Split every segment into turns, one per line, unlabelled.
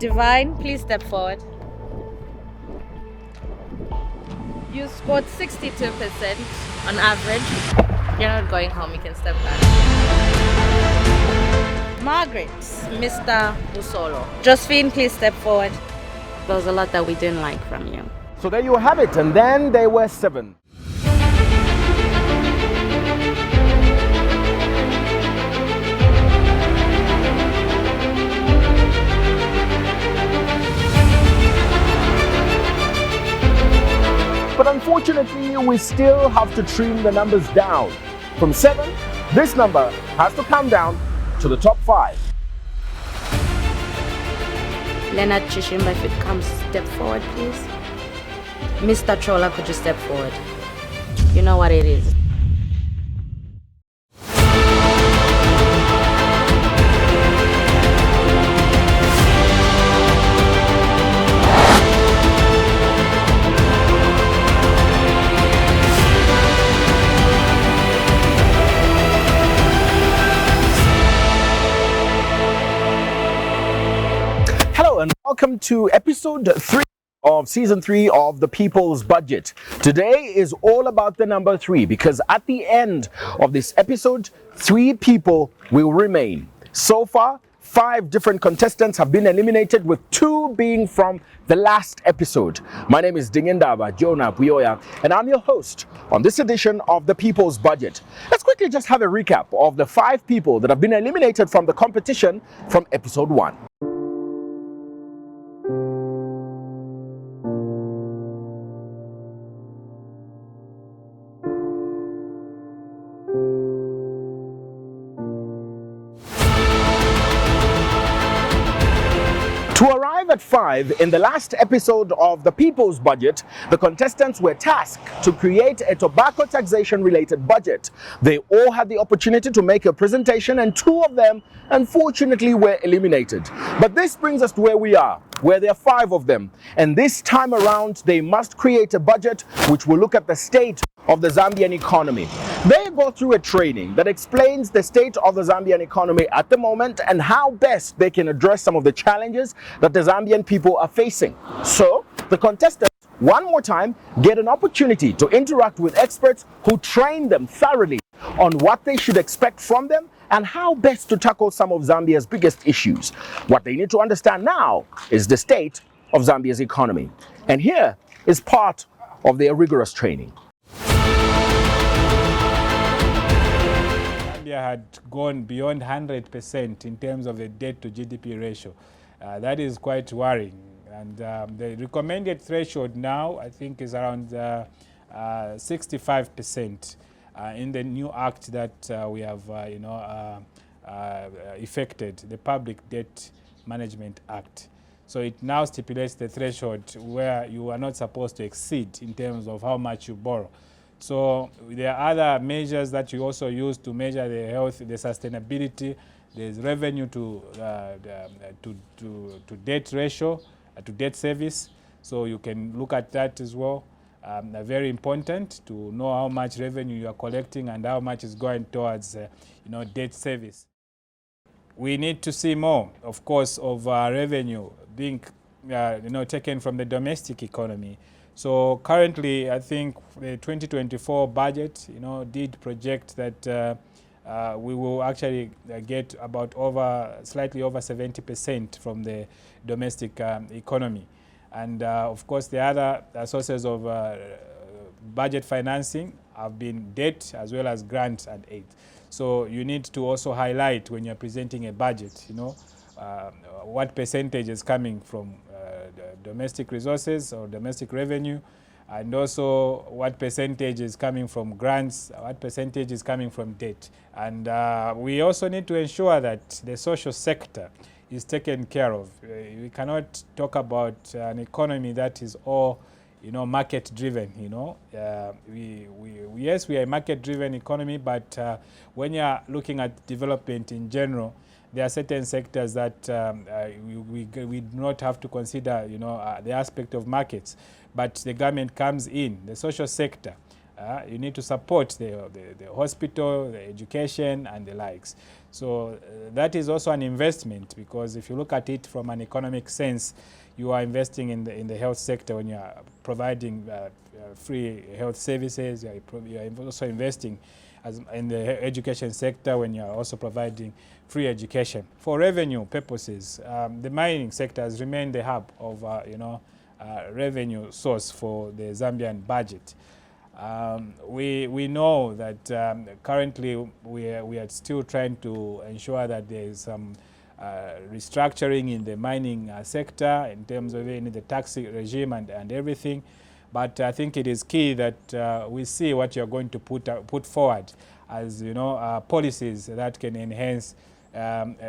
Divine, please step forward. You scored 62% on average. You're not going home, you can step back. Margaret, Mr. Busolo. Josephine, please step forward. There was a lot that we didn't like from you.
So there you have it, and then there were 7. But unfortunately, we still have to trim the numbers down. From 7, this number has to come down to the top 5.
Leonard Chishimba, if it comes, step forward, please. Mr. Chola, could you step forward? You know what it is.
Hello and welcome to episode 3 of season 3 of The People's Budget. Today is all about the number 3 because at the end of this episode, 3 people will remain. So far, 5 different contestants have been eliminated, with 2 being from the last episode. My name is Dingendaba Jonah Buyoya, and I'm your host on this edition of The People's Budget. Let's quickly just have a recap of the 5 people that have been eliminated from the competition from episode 1. To arrive at 5 in the last episode of The People's Budget, the contestants were tasked to create a tobacco taxation related budget. They all had the opportunity to make a presentation, and 2 of them unfortunately were eliminated. But this brings us to where we are, where there are 5 of them. And this time around, they must create a budget which will look at the state of the Zambian economy. They go through a training that explains the state of the Zambian economy at the moment and how best they can address some of the challenges that the Zambian people are facing. So, the contestants, one more time, get an opportunity to interact with experts who train them thoroughly on what they should expect from them and how best to tackle some of Zambia's biggest issues. What they need to understand now is the state of Zambia's economy. And here is part of their rigorous training.
Zambia had gone beyond 100% in terms of the debt to GDP ratio. That is quite worrying. And the recommended threshold now, I think, is around 65% in the new act that we have, effected, the Public Debt Management Act. So it now stipulates the threshold where you are not supposed to exceed in terms of how much you borrow. So there are other measures that you also use to measure the health, the sustainability. There's revenue to debt ratio, to debt service. So you can look at that as well. Very important to know how much revenue you are collecting and how much is going towards, debt service. We need to see more, of course, of revenue being, taken from the domestic economy. So currently, I think the 2024 budget, did project that we will actually get about slightly over 70% from the domestic economy. And of course, the other sources of budget financing have been debt as well as grants and aid. So you need to also highlight when you're presenting a budget, what percentage is coming from domestic resources or domestic revenue, and also what percentage is coming from grants, what percentage is coming from debt. And we also need to ensure that the social sector is taken care of. We cannot talk about an economy that is all, market driven. Yes, we are a market driven economy, but when you are looking at development in general, there are certain sectors that we do not have to consider, the aspect of markets. But the government comes in, the social sector, You need to support the hospital, the education, and the likes. So that is also an investment, because if you look at it from an economic sense, you are investing in the health sector when you are providing free health services. You are also investing in the education sector when you are also providing free education. For revenue purposes, the mining sector has remained the hub of revenue source for the Zambian budget. We know that currently we are still trying to ensure that there is some restructuring in the mining sector in terms of the tax regime and everything. But I think it is key that we see what you're going to put forward as policies that can enhance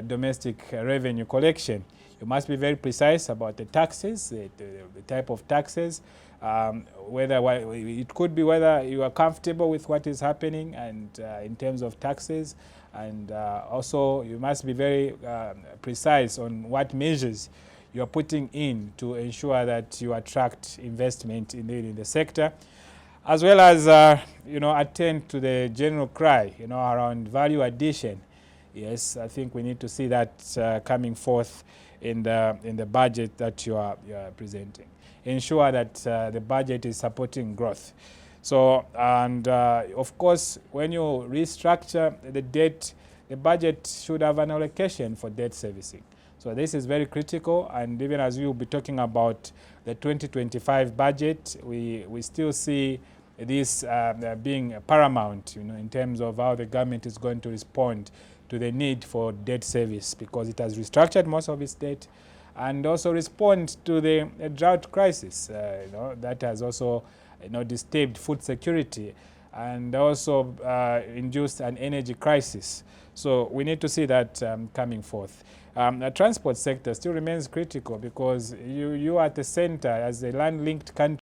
domestic revenue collection. You must be very precise about the taxes, the type of taxes, whether it could be whether you are comfortable with what is happening and in terms of taxes, and also you must be very precise on what measures you are putting in to ensure that you attract investment in the sector, as well as attend to the general cry around value addition. Yes, I think we need to see that coming forth in the budget that you are presenting. Ensure that the budget is supporting growth. So, and of course, when you restructure the debt, the budget should have an allocation for debt servicing. So this is very critical, and even as we will be talking about the 2025 budget, we still see this being paramount, in terms of how the government is going to respond to the need for debt service, because it has restructured most of its debt, and also respond to the drought crisis that has also disturbed food security, and also induced an energy crisis. So we need to see that coming forth. The transport sector still remains critical, because you are at the center as a land-linked country.